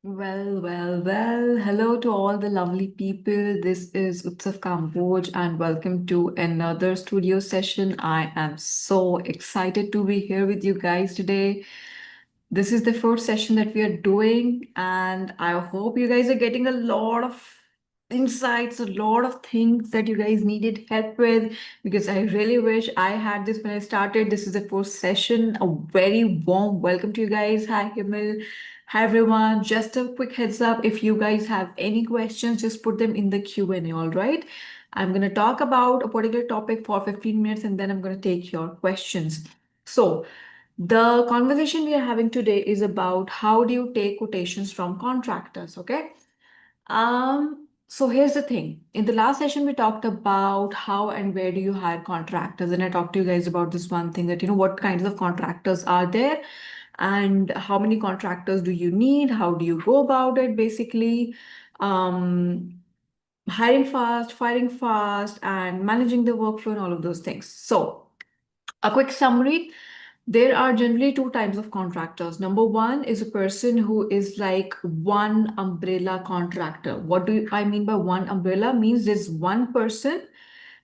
Well. Hello to all the lovely people. This is Utsav Kamboj and welcome to another studio session. I am so excited to be here with you guys today. This is the first session that we are doing, and I hope you guys are getting a lot of insights, a lot of things that you guys needed help with because I really wish I had this when I started. This is the first session. A very warm welcome to you guys. Hi, Himil. Hi, everyone. Just a quick heads up. If you guys have any questions, just put them in the Q&A, all right? I'm going to talk about a particular topic for 15 minutes and then I'm going to take your questions. So, the conversation we are having today is about how do you take quotations from contractors, okay? So here's the thing. In the last session, we talked about how and where do you hire contractors, and I talked to you guys about this one thing that what kinds of contractors are there, and how many contractors do you need? How do you go about it, basically? Um, Hiring fast, firing fast, and managing the workflow and all of those things. So, a quick summary. There are generally two types of contractors. Number one is a person who is like one umbrella contractor. What do I mean by one umbrella? Means there's one person.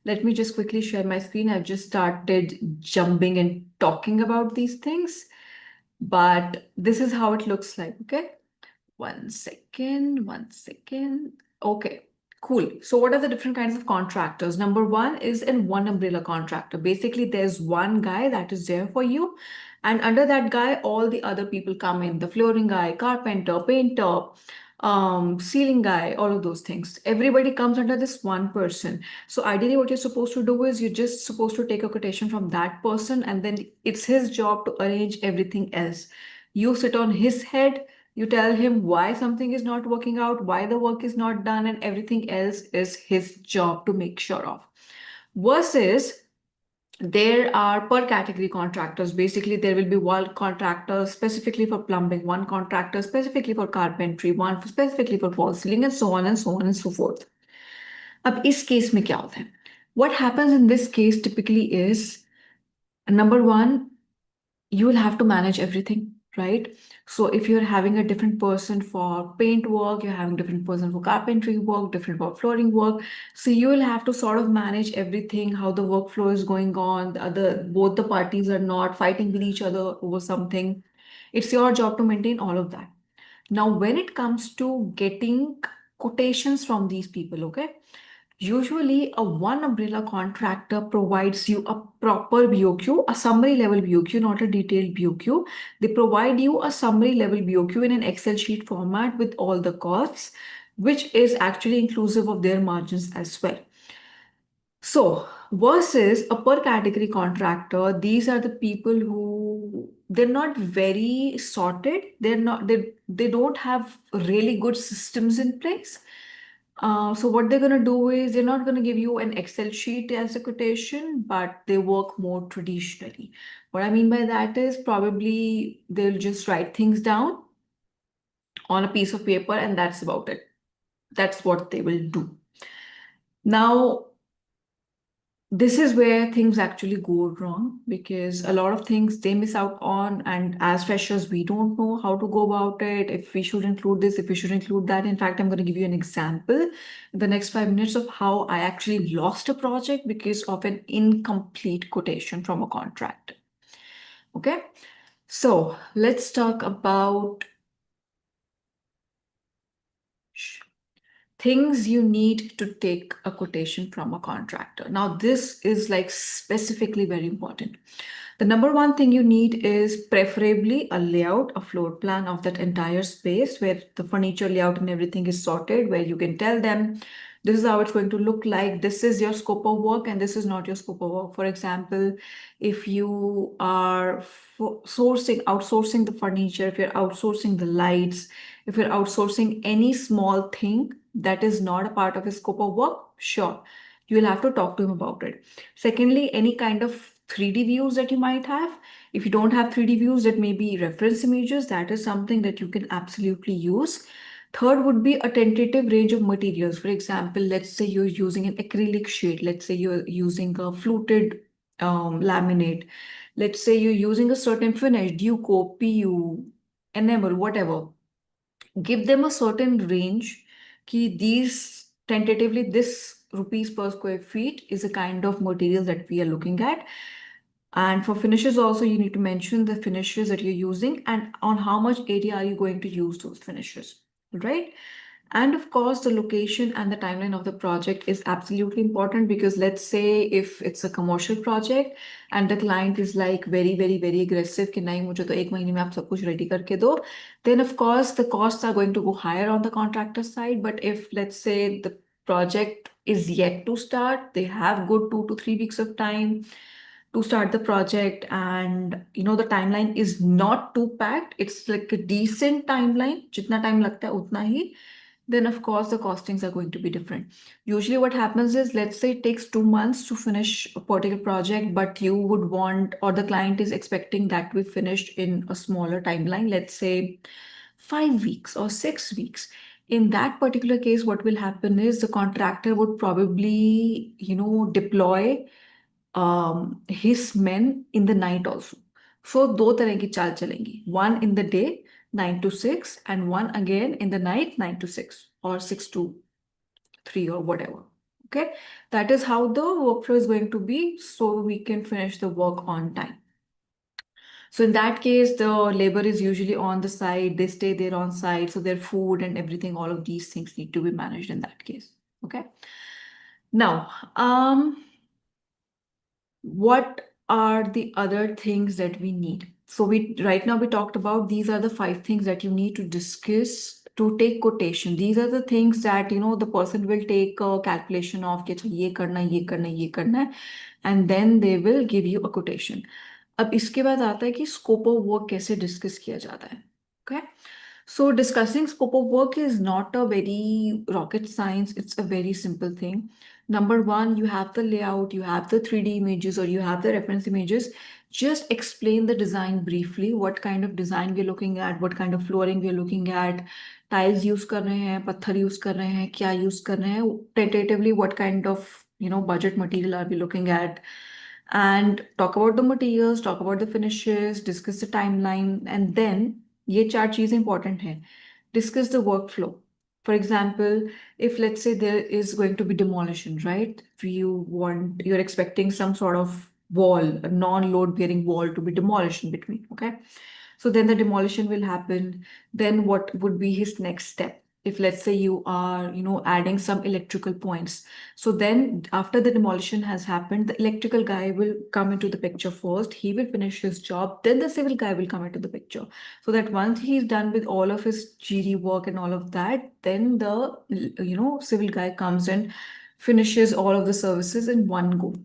Let me just quickly share my screen. I've just started jumping and talking about these things, but this is how it looks like. Okay. One second. Okay, cool. So what are the different kinds of contractors? Number one is in one umbrella contractor. Basically, there's one guy that is there for you. And under that guy, all the other people come in. The flooring guy, carpenter, painter, ceiling guy, all of those things. Everybody comes under this one person. So ideally, what you're supposed to do is you're just supposed to take a quotation from that person, and then it's his job to arrange everything else. You sit on his head, you tell him why something is not working out, why the work is not done, and everything else is his job to make sure of. Versus there are per category contractors. Basically, there will be one contractor specifically for plumbing, one contractor specifically for carpentry, one specifically for wall sealing, and so on and so on and so forth. अब इस case में क्या होता है? What happens in this case typically is, number one, you will have to manage everything, right? So if you're having a different person for paint work, you're having different person for carpentry work, different for flooring work. So you will have to sort of manage everything, how the workflow is going on, both the parties are not fighting with each other over something. It's your job to maintain all of that. Now, when it comes to getting quotations from these people, okay? Usually, a one umbrella contractor provides you a proper BOQ, a summary level BOQ, not a detailed BOQ. They provide you a summary level BOQ in an Excel sheet format with all the costs, which is actually inclusive of their margins as well. So, versus a per category contractor, these are the people who they're not very sorted. They don't have really good systems in place. So what they're gonna do is they're not gonna give you an Excel sheet as a quotation, but they work more traditionally. What I mean by that is probably they'll just write things down on a piece of paper and that's about it. That's what they will do. Now, this is where things actually go wrong because a lot of things they miss out on, and as freshers we don't know how to go about it, if we should include this, if we should include that. In fact, I'm going to give you an example in the next 5 minutes of how I actually lost a project because of an incomplete quotation from a contractor. Okay, so let's talk about things you need to take a quotation from a contractor. Now, this is like specifically very important. The number one thing you need is preferably a layout, a floor plan of that entire space where the furniture layout and everything is sorted, where you can tell them this is how it's going to look like. This is your scope of work and this is not your scope of work. For example, if you are outsourcing the furniture, if you're outsourcing the lights, if you're outsourcing any small thing that is not a part of his scope of work, sure, you will have to talk to him about it. Secondly, any kind of 3D views that you might have. If you don't have 3D views, that may be reference images. That is something that you can absolutely use. Third would be a tentative range of materials. For example, let's say you're using an acrylic sheet. Let's say you're using a fluted laminate. Let's say you're using a certain finish, Duco, PU, enamel, whatever. give them a certain range ki these tentatively this rupees per square feet is a kind of material that we are looking at. And for finishes also, you need to mention the finishes that you're using and on how much area are you going to use those finishes, right? And of course, the location and the timeline of the project is absolutely important, because let's say if it's a commercial project and the client is like very, very, very aggressive कि नहीं मुझे तो एक महीने में आप सब कुछ ready करके दो, then of course the costs are going to go higher on the contractor side. But if let's say the project is yet to start, they have good 2 to 3 weeks of time to start the project, and the timeline is not too packed, it's like a decent timeline, jitna time lagta hai utna hi, then of course the costings are going to be different. Usually what happens is, let's say it takes 2 months to finish a particular project, but you would want, or the client is expecting that we finished in a smaller timeline, let's say 5 weeks or 6 weeks. In that particular case, what will happen is the contractor would probably deploy his men in the night also. So दो तरह की चाल चलेंगी, one in the day 9 to 6 and one again in the night 9 to 6 or 6 to 3 or whatever. Okay, that is how the workflow is going to be, so we can finish the work on time. So in that case, the labor is usually on the site, they stay there on site, so their food and everything, all of these things need to be managed in that case. Okay. Now, what are the other things that we need? So right now we talked about these are the 5 things that you need to discuss to take quotation. These are the things that the person will take a calculation of कि अच्छा ये करना है, ये करना है, ये करना है, and then they will give you a quotation. अब इसके बाद आता है कि scope of work कैसे discuss किया जाता है. Okay. So discussing scope of work is not a very rocket science. It's a very simple thing. Number one, you have the layout, you have the 3D images, or you have the reference images. Just explain the design briefly. What kind of design we're looking at, what kind of flooring we're looking at, tiles use कर रहे हैं, पत्थर use कर रहे हैं, क्या use कर रहे हैं, tentatively what kind of budget material are we looking at, and talk about the materials, talk about the finishes, discuss the timeline, and then ये 4 चीजें important हैं. Discuss the workflow. For example, if let's say there is going to be demolition, right? You're expecting some sort of wall, a non-load bearing wall to be demolished in between, okay? So then the demolition will happen. Then what would be his next step? If let's say you are, adding some electrical points. So then after the demolition has happened, the electrical guy will come into the picture first. He will finish his job. Then the civil guy will come into the picture. So that once he's done with all of his GD work and all of that, then the, civil guy comes and finishes all of the services in one go.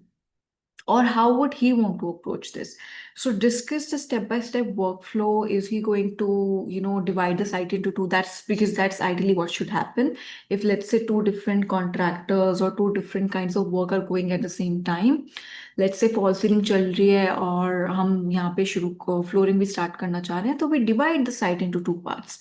Or how would he want to approach this? So discuss the step-by-step workflow. Is he going to, divide the site into two? That's because that's ideally what should happen. If let's say 2 different contractors or 2 different kinds of work are going at the same time, let's say fall ceiling चल रही है और हम यहाँ पे शुरू flooring भी start करना चाह रहे हैं, तो we divide the site into 2 parts.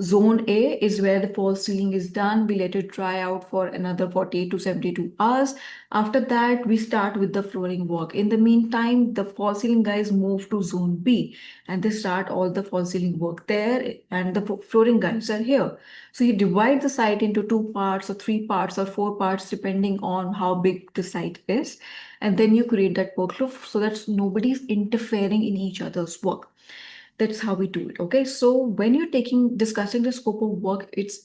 Zone A is where the false ceiling is done. We let it dry out for another 48 to 72 hours. After that, we start with the flooring work. In the meantime, the false ceiling guys move to Zone B and they start all the false ceiling work there, and the flooring guys are here. So you divide the site into 2 parts or 3 parts or 4 parts, depending on how big the site is. And then you create that workflow so that nobody's interfering in each other's work. That's how we do it. Okay, so when you're discussing the scope of work, it's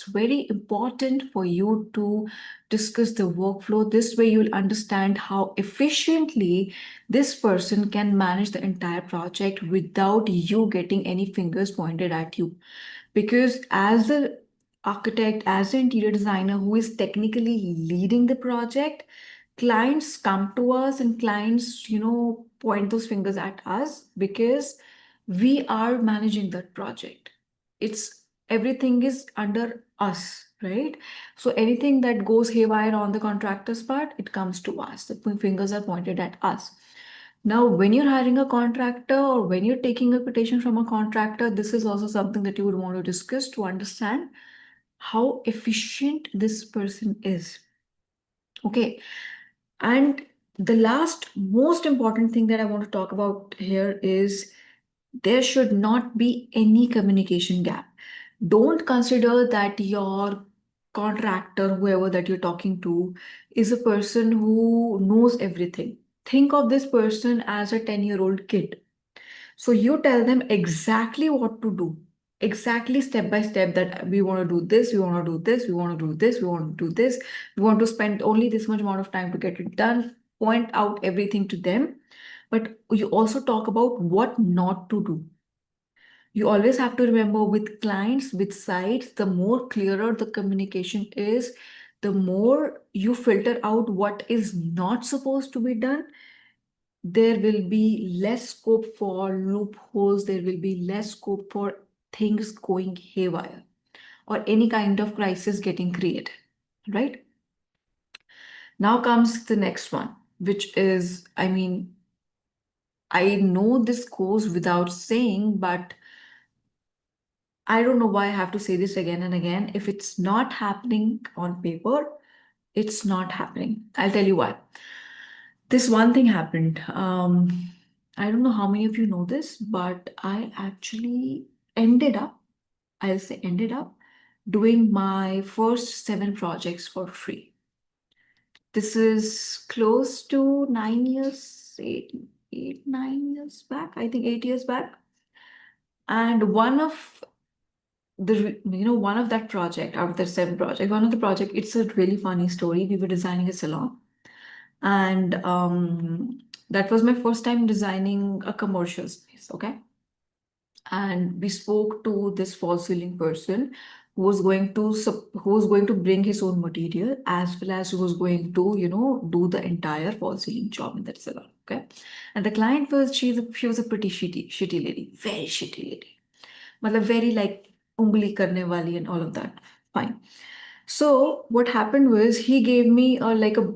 very important for you to discuss the workflow. This way you'll understand how efficiently this person can manage the entire project without you getting any fingers pointed at you. Because as the architect, as an interior designer who is technically leading the project, clients come to us and clients, point those fingers at us because we are managing that project. Everything is under us, right? So anything that goes haywire on the contractor's part, it comes to us. The fingers are pointed at us. Now, when you're hiring a contractor or when you're taking a quotation from a contractor, this is also something that you would want to discuss to understand how efficient this person is. Okay. And the last most important thing that I want to talk about here is there should not be any communication gap. Don't consider that your contractor, whoever that you're talking to, is a person who knows everything. Think of this person as a 10-year-old kid. So you tell them exactly what to do, exactly step by step, that we want to do this, we want to do this, we want to do this, we want to do this, we want to spend only this much amount of time to get it done. Point out everything to them. But you also talk about what not to do. You always have to remember, with clients, with sites, the more clearer the communication is, the more you filter out what is not supposed to be done, there will be less scope for loopholes, there will be less scope for things going haywire or any kind of crisis getting created, right? Now comes the next one, which is, I mean, I know this goes without saying, but I don't know why I have to say this again and again. If it's not happening on paper, it's not happening. I'll tell you why. This one thing happened. I don't know how many of you know this, but I actually ended up, I'll say ended up, doing my first 7 projects for free. This is close to 9 years, 9 years back, I think 8 years back. And one of that project, out of the 7 project, one of the project, it's a really funny story. We were designing a salon, and that was my first time designing a commercial space. Okay. And we spoke to this false ceiling person who was going to bring his own material, as well as who was going to do the entire false ceiling job in that salon. Okay. And the client was, she was a pretty shitty lady, very shitty lady, मतलब very like ungli karne wali and all of that. Fine. So what happened was, he gave me like a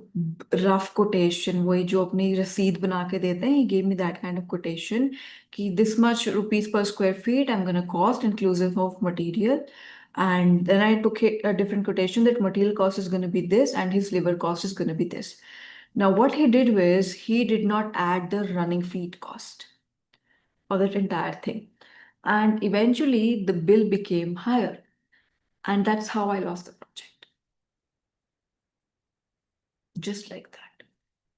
rough quotation, वही जो अपनी रसीद बना के देते हैं. He gave me that kind of quotation कि this much rupees per square feet I'm gonna cost inclusive of material. And then I took a different quotation that material cost is going to be this and his labor cost is going to be this. Now what he did was, he did not add the running feet cost or that entire thing. And eventually the bill became higher. And that's how I lost the project. Just like that.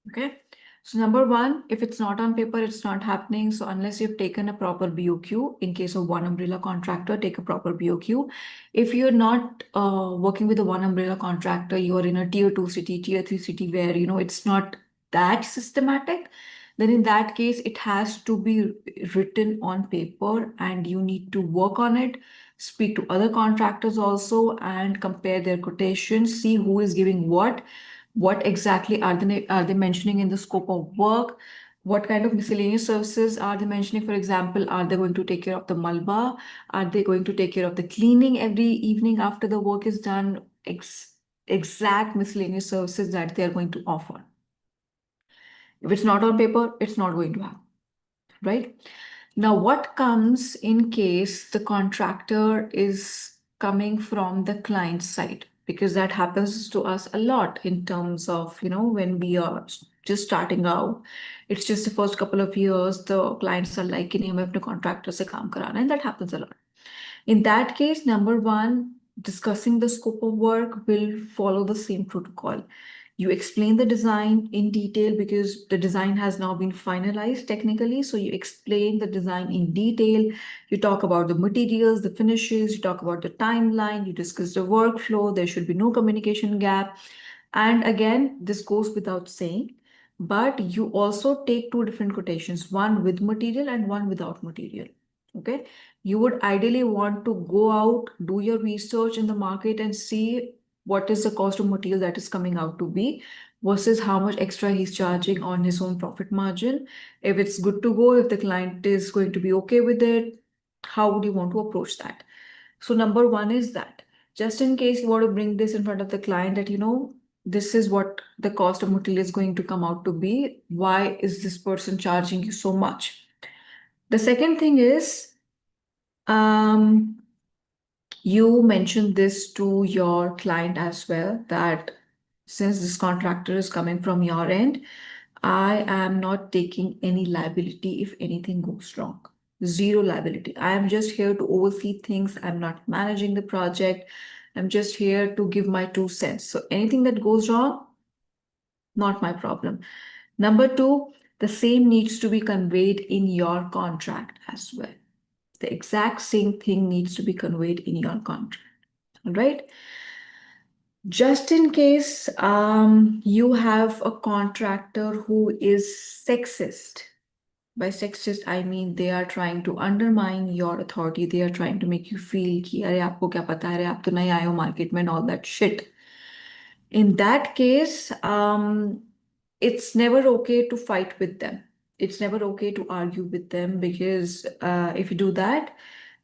Okay. So number one, if it's not on paper, it's not happening. So unless you've taken a proper BOQ, in case of one umbrella contractor, take a proper BOQ. If you're not working with a one umbrella contractor, you're in a tier 2 city, tier 3 city where, it's not that systematic, then in that case, it has to be written on paper and you need to work on it. Speak to other contractors also and compare their quotations, see who is giving what exactly are they mentioning in the scope of work, what kind of miscellaneous services are they mentioning. For example, are they going to take care of the malba, are they going to take care of the cleaning every evening after the work is done, exact miscellaneous services that they are going to offer. If it's not on paper, it's not going to happen, right? Now, what comes in case the contractor is coming from the client side? Because that happens to us a lot in terms of, when we are just starting out, it's just the first couple of years, the clients are like, "Can you have the contractor se kaam karana?" And that happens a lot. In that case, number one, discussing the scope of work will follow the same protocol. You explain the design in detail because the design has now been finalized technically. So you explain the design in detail. You talk about the materials, the finishes, you talk about the timeline, you discuss the workflow. There should be no communication gap. And again, this goes without saying, but you also take 2 different quotations, one with material and one without material. Okay. You would ideally want to go out, do your research in the market and see what is the cost of material that is coming out to be versus how much extra he's charging on his own profit margin. If it's good to go, if the client is going to be okay with it, how would you want to approach that? So number one is that, just in case you want to bring this in front of the client, that this is what the cost of material is going to come out to be. Why is this person charging you so much? The second thing is, you mentioned this to your client as well, that since this contractor is coming from your end, I am not taking any liability if anything goes wrong. zero liability. I am just here to oversee things. I'm not managing the project. I'm just here to give my 2 cents. So anything that goes wrong, not my problem. Number two, the same needs to be conveyed in your contract as well. The exact same thing needs to be conveyed in your contract. All right. Just in case you have a contractor who is sexist. By sexist, I mean they are trying to undermine your authority. They are trying to make you feel कि अरे आपको क्या पता है, अरे आप तो नहीं आए हो market में, and all that shit. In that case, it's never okay to fight with them. It's never okay to argue with them, because if you do that,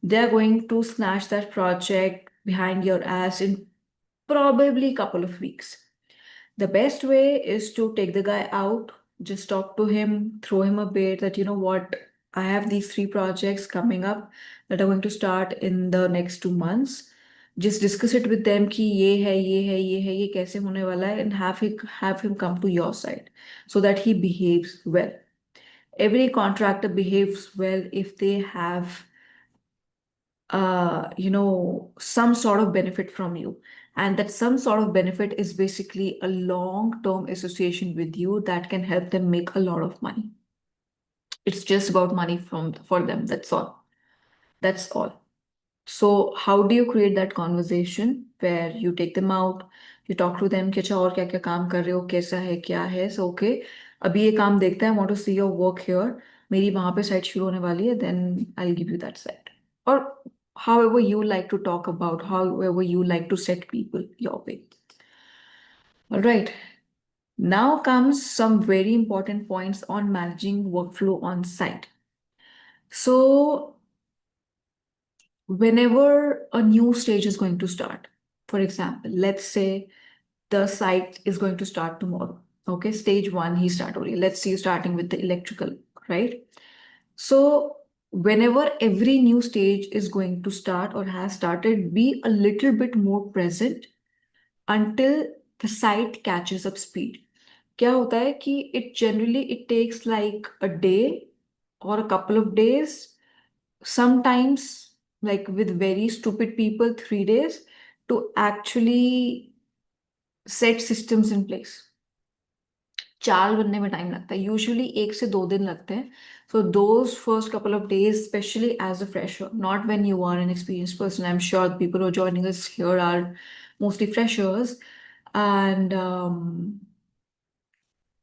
they're going to snatch that project behind your ass in probably a couple of weeks. The best way is to take the guy out, just talk to him, throw him a bait that, you know what, I have these 3 projects coming up that are going to start in the next 2 months. Just discuss it with them कि ये है, ये है, ये है, ये कैसे होने वाला है, and have him come to your side so that he behaves well. Every contractor behaves well if they have some sort of benefit from you. And that some sort of benefit is basically a long-term association with you that can help them make a lot of money. It's just about money for them. That's all. That's all. So how do you create that conversation where you take them out, you talk to them कि अच्छा और क्या क्या काम कर रहे हो, कैसा है, क्या है, so okay, अभी ये काम देखते हैं, I want to see your work here, मेरी वहां पे साइट शुरू होने वाली है, then I'll give you that site. Or however you like to talk about, however you like to set people your way. All right. Now comes some very important points on managing workflow on site. So whenever a new stage is going to start, for example, let's say the site is going to start tomorrow. Okay, stage 1, he start only. Let's see, starting with the electrical, right? So whenever every new stage is going to start or has started, be a little bit more present until the site catches up speed. क्या होता है कि it takes like a day or a couple of days, sometimes like with very stupid people 3 days, to actually set systems in place. चाल बनने में time लगता है, usually 1 से 2 दिन लगते हैं. So those first couple of days, especially as a fresher, not when you are an experienced person. I'm sure the people who are joining us here are mostly freshers. And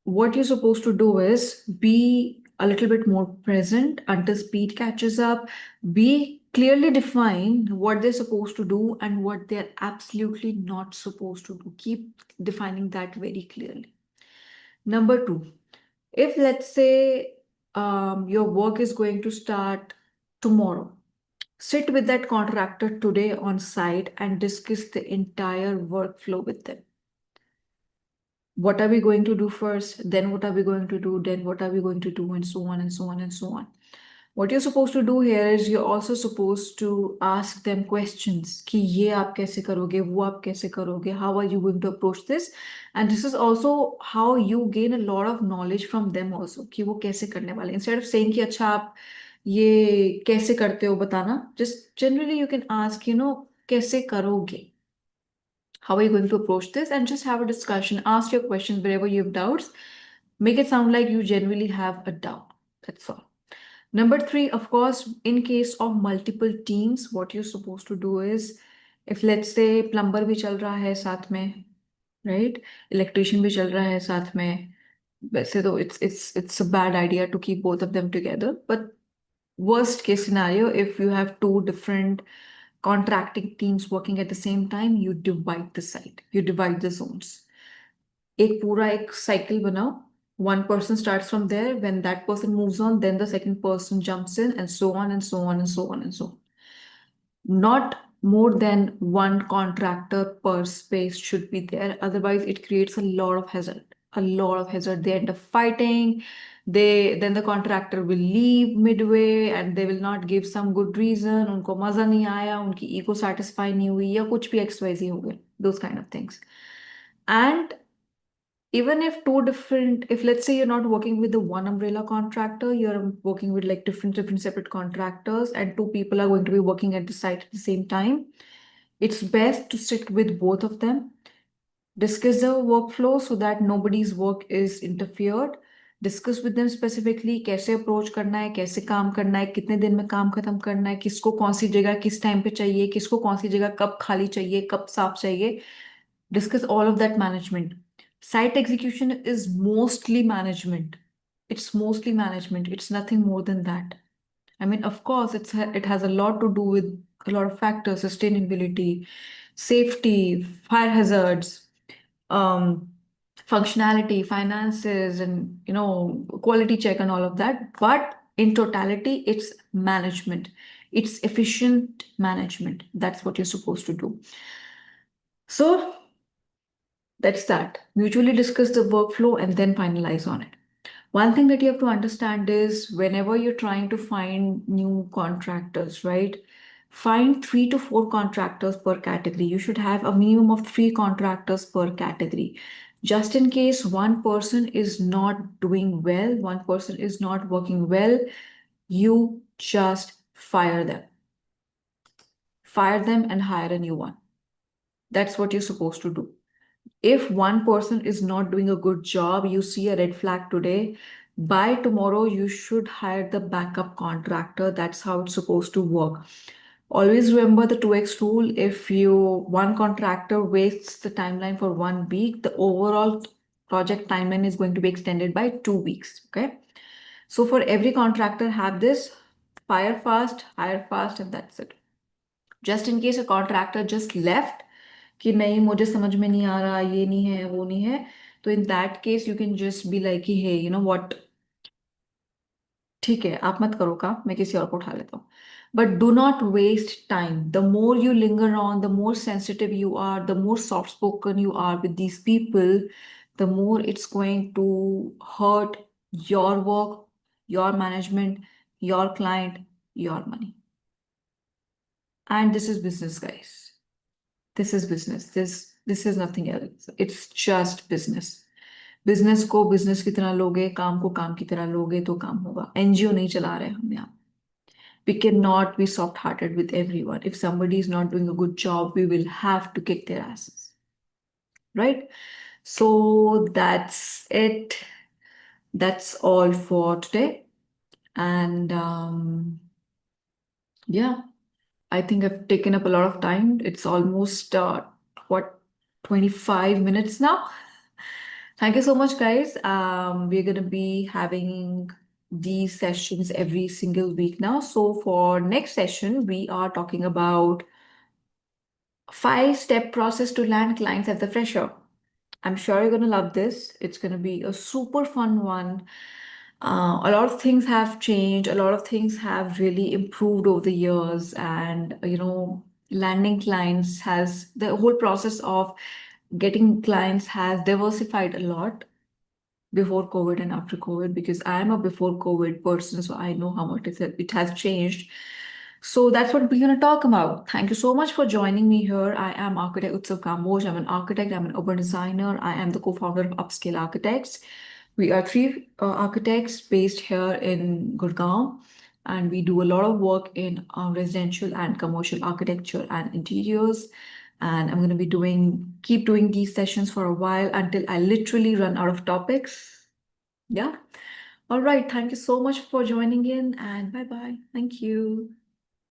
what you're supposed to do is be a little bit more present until speed catches up. Be clearly define what they're supposed to do and what they're absolutely not supposed to do. Keep defining that very clearly. Number 2, if let's say your work is going to start tomorrow, sit with that contractor today on site and discuss the entire workflow with them. What are we going to do first? Then what are we going to do? Then what are we going to do? And so on and so on and so on. What you're supposed to do here is you're also supposed to ask them questions कि ये आप कैसे करोगे, वो आप कैसे करोगे, how are you going to approach this? And this is also how you gain a lot of knowledge from them also कि वो कैसे करने वाले. Instead of saying कि अच्छा आप ये कैसे करते हो बताना, just generally you can ask, कैसे करोगे? How are you going to approach this? And just have a discussion. Ask your questions wherever you have doubts. Make it sound like you genuinely have a doubt. That's all. Number 3, of course, in case of multiple teams, what you're supposed to do is, if let's say plumber भी चल रहा है साथ में, right? Electrician भी चल रहा है साथ में. वैसे तो it's a bad idea to keep both of them together. But worst case scenario, if you have 2 different contracting teams working at the same time, you divide the site, you divide the zones. एक पूरा एक cycle बनाओ. One person starts from there. When that person moves on, then the second person jumps in, and so on and so on and so on and so on. Not more than one contractor per space should be there. Otherwise, it creates a lot of hazard. A lot of hazard. They end up fighting. Then the contractor will leave midway and they will not give some good reason. उनको मजा नहीं आया, उनकी ego satisfy नहीं हुई, या कुछ भी XYZ हो गया. Those kind of things. And even if if let's say you're not working with the one umbrella contractor, you're working with like different separate contractors, and two people are going to be working at the site at the same time, it's best to sit with both of them, discuss the workflow so that nobody's work is interfered, discuss with them specifically कैसे approach करना है, कैसे काम करना है, कितने दिन में काम खत्म करना है, किसको कौन सी जगह किस टाइम पे चाहिए, किसको कौन सी जगह कब खाली चाहिए, कब साफ चाहिए. Discuss all of that management. Site execution is mostly management. It's mostly management. It's nothing more than that. I mean, of course, it has a lot to do with a lot of factors: sustainability, safety, fire hazards, um, functionality, finances, and quality check and all of that. But in totality, it's management. It's efficient management. That's what you're supposed to do. So that's that. Mutually discuss the workflow and then finalize on it. One thing that you have to understand is whenever you're trying to find new contractors, right? Find 3 to 4 contractors per category. You should have a minimum of 3 contractors per category. Just in case one person is not doing well, one person is not working well, you just fire them. Fire them and hire a new one. That's what you're supposed to do. If one person is not doing a good job, you see a red flag today, by tomorrow you should hire the backup contractor. That's how it's supposed to work. Always remember the 2x rule. If one contractor wastes the timeline for 1 week, the overall project timeline is going to be extended by 2 weeks. Okay. So for every contractor, have this: fire fast, hire fast, and that's it. Just in case a contractor just left, कि नहीं मुझे समझ में नहीं आ रहा, ये नहीं है, वो नहीं है, तो in that case you can just be like कि hey, you know what, ठीक है, आप मत करो काम, मैं किसी और को उठा लेता हूँ. But do not waste time. The more you linger on, the more sensitive you are, the more soft spoken you are with these people, the more it's going to hurt your work, your management, your client, your money. And this is business, guys. This is business. This is nothing else. It's just business. Business को business की तरह लोगे, काम को काम की तरह लोगे तो काम होगा. एनजीओ नहीं चला रहे हम यहाँ. We cannot be soft-hearted with everyone. If somebody is not doing a good job, we will have to kick their asses. Right? So that's it. That's all for today. And yeah, I think I've taken up a lot of time. It's almost 25 minutes now. Thank you so much, guys. We're going to be having these sessions every single week now. So for next session, we are talking about 5-step process to land clients at the fresher. I'm sure you're going to love this. It's going to be a super fun one. A lot of things have changed. A lot of things have really improved over the years. And, landing clients the whole process of getting clients has diversified a lot before COVID and after COVID, because I am a before COVID person, so I know how much it has changed. So that's what we're going to talk about. Thank you so much for joining me here. I am architect Utsav Kamboj. I'm an architect. I'm an urban designer. I am the co-founder of Upscale Architects. We are 3 architects based here in Gurgaon, and we do a lot of work in residential and commercial architecture and interiors. And I'm going to keep doing these sessions for a while until I literally run out of topics. Yeah. All right. Thank you so much for joining in, and bye-bye. Thank you.